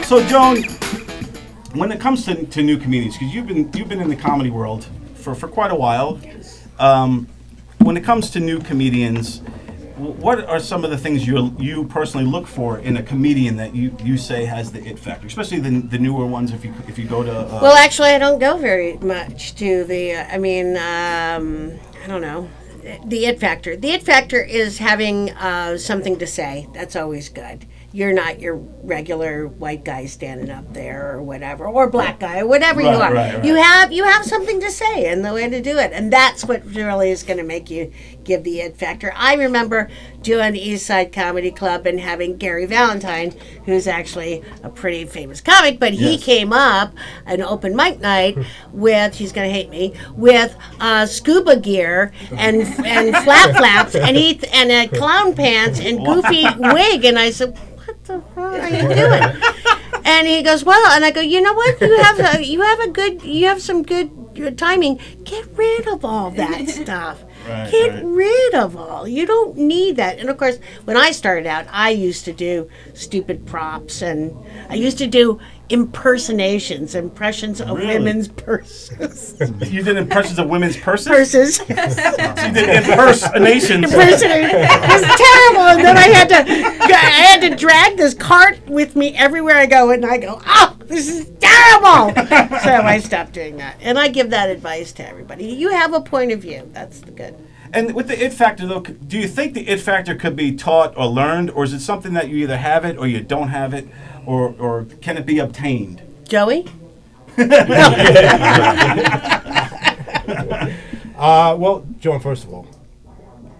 So Joan, when it comes to new comedians, because you've been in the comedy world for quite a while. When it comes to new comedians, what are some of the things you personally look for in a comedian that you say has the it factor, especially the newer ones? If you go to well, actually, I don't go very much to the. I don't know. The it factor. The it factor is having something to say. That's always good. You're not your regular white guy standing up there or whatever, or black guy, or whatever you are. Right. You have something to say and the way to do it, and that's what really is going to make you give the it factor. I remember doing East Side Comedy Club and having Gary Valentine, who's actually a pretty famous comic, but he came up an open mic night with, he's going to hate me, with scuba gear and flaps and a clown pants and goofy wig, and I said, what the hell are you doing? And he goes, well, and I go, you know what? You have some good timing. Get rid of all that stuff. Get rid of all. You don't need that. And of course, when I started out, I used to do stupid props, and I used to do impressions of women's purses. You did impressions of women's purses? Purses. You did impersonations. It was terrible, and then I had to drag this cart with me everywhere I go, and I go, oh, this is terrible. So I stopped doing that, and I give that advice to everybody. You have a point of view. That's the good. And with the it factor, though, do you think the it factor could be taught or learned, or is it something that you either have it or you don't have it, or can it be obtained? Joey? Well, Joan, first of all,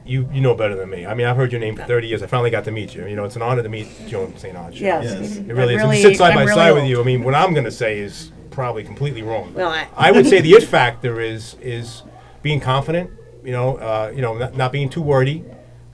you know better than me. I mean, I've heard your name for 30 years. I finally got to meet you. You know, it's an honor to meet Joan St. Onge. Yes. It really is. And to sit side by side with you, I mean, what I'm going to say is probably completely wrong. Well, I would say the it factor is being confident, not being too wordy,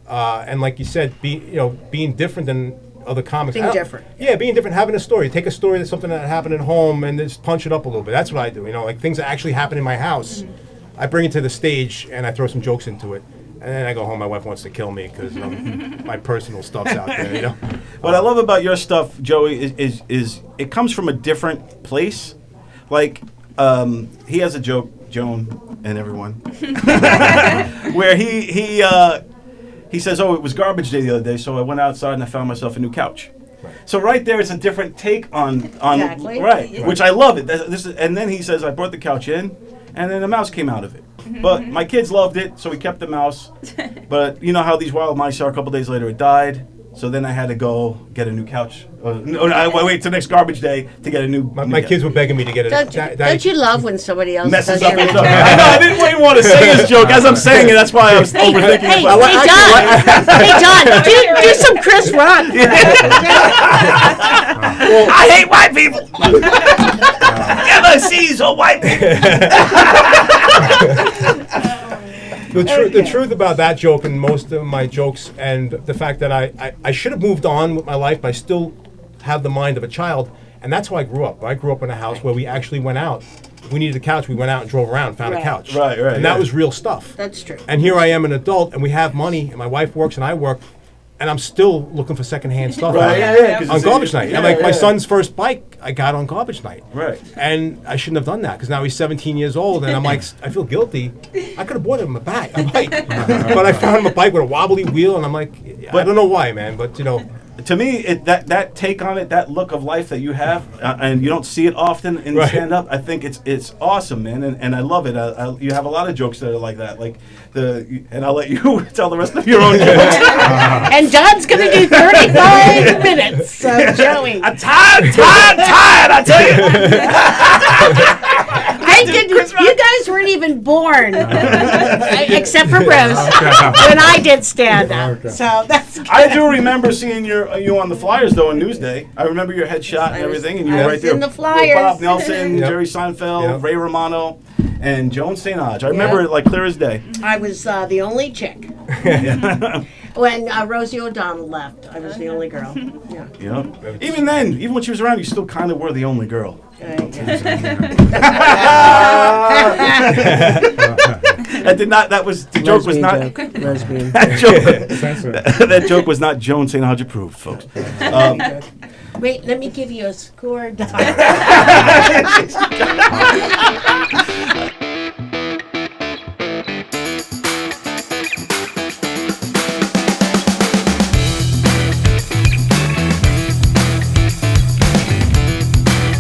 and like you said, being different than other comics. Being different. Yeah, being different, having a story. Take a story that's something that happened at home and just punch it up a little bit. That's what I do. Like things that actually happen in my house. Mm-hmm. I bring it to the stage and I throw some jokes into it. And then I go home, my wife wants to kill me because my personal stuff's out there, What I love about your stuff, Joey, is it comes from a different place. Like, he has a joke, Joan and everyone, where he says, oh, it was garbage day the other day, so I went outside and I found myself a new couch. Right. So right there, it's a different take on exactly. Right, which I love it. And then he says, I brought the couch in, and then a mouse came out of it. But my kids loved it, so we kept the mouse. But you know how these wild mice are. A couple days later, it died. So then I had to go get a new couch. I wait till next garbage day to get a new. My kids were begging me to get it. Don't you love when somebody else messes does up your his joke? I know. I didn't even want to say this joke as I'm saying it. That's why I was overthinking. Hey, John, do some Chris Rock. I hate white people. Never see so white people. The truth about that joke and most of my jokes, and the fact that I should have moved on with my life, but I still have the mind of a child, and that's how I grew up. I grew up in a house where we actually went out. We needed a couch. We went out and drove around, found a couch. Right. And that was real stuff. That's true. And here I am, an adult, and we have money, and my wife works and I work, and I'm still looking for secondhand stuff on garbage night. And my son's first bike, I got on garbage night. Right. And I shouldn't have done that because now he's 17 years old, and I'm like, I feel guilty. I could have bought him a bike. But I found him a bike with a wobbly wheel, and I'm like, I don't know why, man, but To me, that take on it, that look of life that you have, and you don't see it often in stand-up, I think it's awesome, man, and I love it. You have a lot of jokes that are like that, and I'll let you tell the rest of your own jokes. And John's going to do 35 minutes, so Joey. I'm tired, I tell you. You guys weren't even born, except for Bruce, when I did stand-up. So that's good. I do remember seeing you on the flyers, though, on Newsday. I remember your headshot and everything, and you were right there. in the flyers. Bob Nelson, Jerry Seinfeld, Ray Romano, and Joan St. Onge. I remember it like clear as day. I was the only chick. When Rosie O'Donnell left, I was the only girl. Yeah. Even then, even when she was around, you still kind of were the only girl. That did not. That was the joke. Was not. That joke was not Joan St. Onge approved, folks. Wait, let me give you a score.